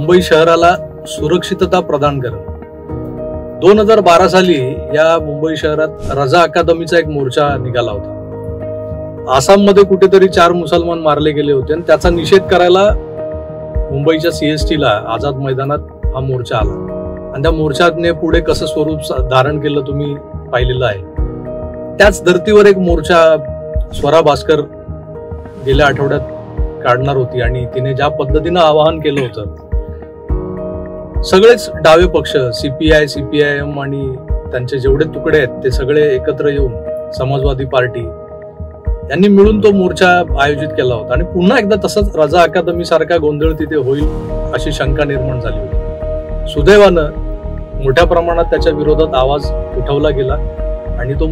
मुंबई शहराला सुरक्षितता प्रदान करणं. 2012 साली या मुंबई शहरात रजा अकादमीचा एक मोर्चा निघाला होता. आसाममध्ये कुठेतरी 4 मुसलमान मारले गेले होते आणि त्याचा निषेध करायला मुंबईच्या CST ला आझाद मैदानात हा मोर्चा आला आणि त्या मोर्चाने पुढे कसं स्वरूप धारण केलं तुम्ही पाहिलेलं आहे. त्याच धर्तीवर एक मोर्चा स्वरा भास्कर गेल्या आठवड्यात काढणार होती आणि तिने ज्या पद्धतीनं आवाहन केलं होतं, सगळेच डावे पक्ष CPI, CPIM आणि त्यांचे जेवढे तुकडे आहेत ते सगळे एकत्र येऊन समाजवादी पार्टी यांनी मिळून तो मोर्चा आयोजित केला होता आणि पुन्हा एकदा तसंच रजा अकादमी सारखा गोंधळ तिथे होईल अशी शंका निर्माण झाली होती. सुदैवानं मोठ्या प्रमाणात त्याच्या विरोधात आवाज उठवला गेला आणि तो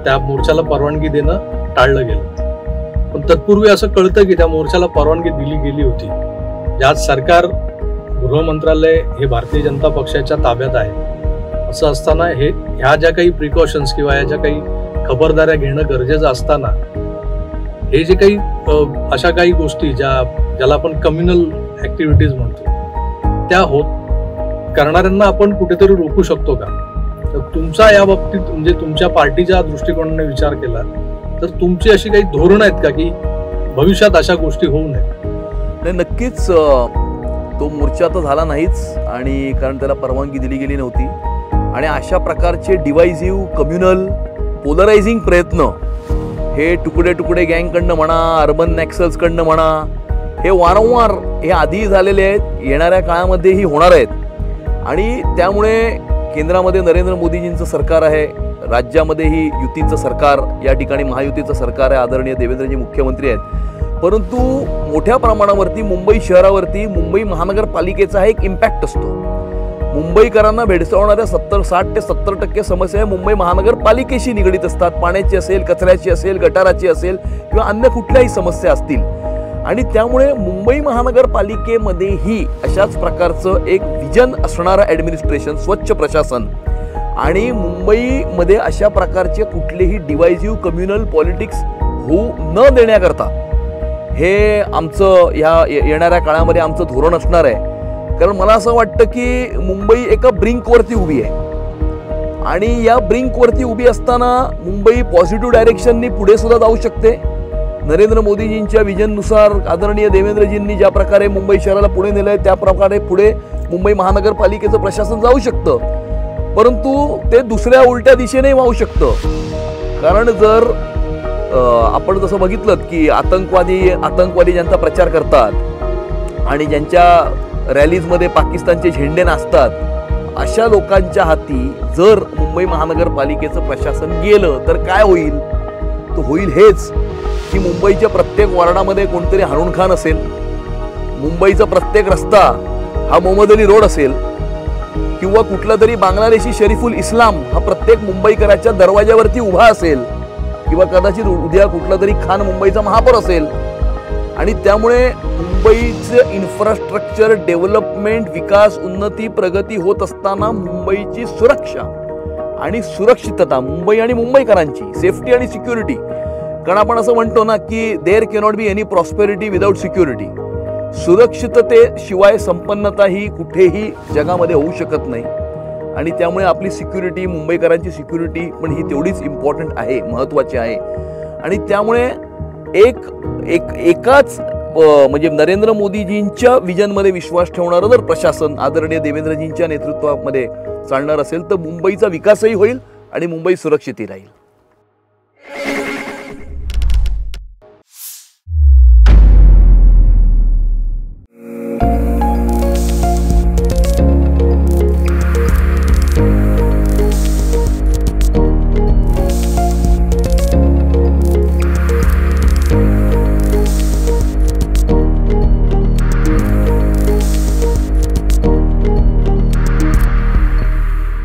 त्या मोर्चाला परवानगी देणं टाळलं गेलं. पण तत्पूर्वी असं कळतं की त्या मोर्चाला परवानगी दिली गेली होती. ज्यात सरकार, गृह मंत्रालय हे भारतीय जनता पक्षाच्या ताब्यात आहे. असं असताना ह्या ज्या काही प्रिकॉशन्स किंवा या ज्या काही खबरदाऱ्या घेणं गरजेचं असताना हे जे काही अशा काही गोष्टी ज्याला आपण कम्युनल ऍक्टिव्हिटीज म्हणतो त्या करणाऱ्यांना आपण कुठेतरी रोखू शकतो का? तर तुमचा या बाबतीत म्हणजे तुमच्या पार्टीच्या दृष्टिकोनाने विचार केला तर तुमची अशी काही धोरणं आहेत का की भविष्यात अशा गोष्टी होऊ नये? नक्कीच तो मोर्चा तर झाला नाहीच आणि कारण त्याला परवानगी दिली गेली नव्हती आणि अशा प्रकारचे डिवायझिव्ह कम्युनल पोलरायझिंग प्रयत्न हे तुकडे गँगकडनं म्हणा, अर्बन नॅक्सल्सकडनं म्हणा, हे वारंवार हे आधी झालेले आहेत, येणाऱ्या काळामध्येही होणार आहेत आणि त्यामुळे केंद्रामध्ये नरेंद्र मोदीजींचं सरकार आहे, राज्यामध्येही युतीचं सरकार, या ठिकाणी महायुतीचं सरकार आहे, आदरणीय देवेंद्रजी मुख्यमंत्री आहेत. परंतु मोठ्या प्रमाणावरती मुंबई शहरावरती मुंबई महानगरपालिकेचा एक इम्पॅक्ट असतो. मुंबईकरांना भेडसावणाऱ्या 60 ते 70% समस्या मुंबई महानगरपालिकेशी निगडीत असतात. पाण्याची असेल, कचऱ्याची असेल, गटाराची असेल किंवा अन्य कुठल्याही समस्या असतील आणि त्यामुळे मुंबई महानगरपालिकेमध्येही अशाच प्रकारचं एक विजन असणारं ॲडमिनिस्ट्रेशन, स्वच्छ प्रशासन आणि मुंबईमध्ये अशा प्रकारचे कुठलेही डिवायझिव्ह कम्युनल पॉलिटिक्स होऊ न देण्याकरता हे आमचं येणाऱ्या काळामध्ये आमचं धोरण असणार आहे. कारण मला असं वाटतं की मुंबई एका ब्रिंकवरती उभी आहे आणि या ब्रिंकवरती उभी असताना मुंबई पॉझिटिव्ह डायरेक्शननी पुढे सुद्धा जाऊ शकते. नरेंद्र मोदीजींच्या विजननुसार आदरणीय देवेंद्रजींनी ज्या प्रकारे मुंबई शहराला पुढे नेलंय त्या प्रकारे पुढे मुंबई महानगरपालिकेचं प्रशासन जाऊ शकतं. परंतु ते दुसऱ्या उलट्या दिशेने वाहू शकतं. कारण जर आपण जसं बघितलं की आतंकवादी ज्यांचा प्रचार करतात आणि ज्यांच्या रॅलीजमध्ये पाकिस्तानचे झेंडे नाचतात, अशा लोकांच्या हाती जर मुंबई महानगरपालिकेचं प्रशासन गेलं तर काय होईल? तर होईल हेच की मुंबईच्या प्रत्येक वॉर्डामध्ये कोणतरी हारून खान असेल, मुंबईचा प्रत्येक रस्ता हा मोहम्मद अली रोड असेल किंवा कुठला तरी बांगलादेशी शरीफुल इस्लाम हा प्रत्येक मुंबईकराच्या दरवाज्यावरती उभा असेल किंवा कदाचित उद्या कुठला तरी खान मुंबईचा महापौर असेल आणि त्यामुळे मुंबईचं इन्फ्रास्ट्रक्चर डेव्हलपमेंट, विकास, उन्नती, प्रगती होत असताना मुंबईची सुरक्षा आणि सुरक्षितता, मुंबई आणि मुंबईकरांची सेफ्टी आणि सिक्युरिटी, कारण आपण असं म्हणतो ना की there cannot be any prosperity without security. सुरक्षिततेशिवाय संपन्नता ही कुठेही जगामध्ये होऊ शकत नाही आणि त्यामुळे आपली सिक्युरिटी, मुंबईकरांची सिक्युरिटी पण ही तेवढीच इम्पॉर्टंट आहे, महत्त्वाची आहे. आणि त्यामुळे एकाच म्हणजे नरेंद्र मोदीजींच्या विजनमध्ये विश्वास ठेवणारं जर प्रशासन आदरणीय देवेंद्रजींच्या नेतृत्वामध्ये चालणार असेल तर मुंबईचा विकासही होईल आणि मुंबई सुरक्षितही राहील.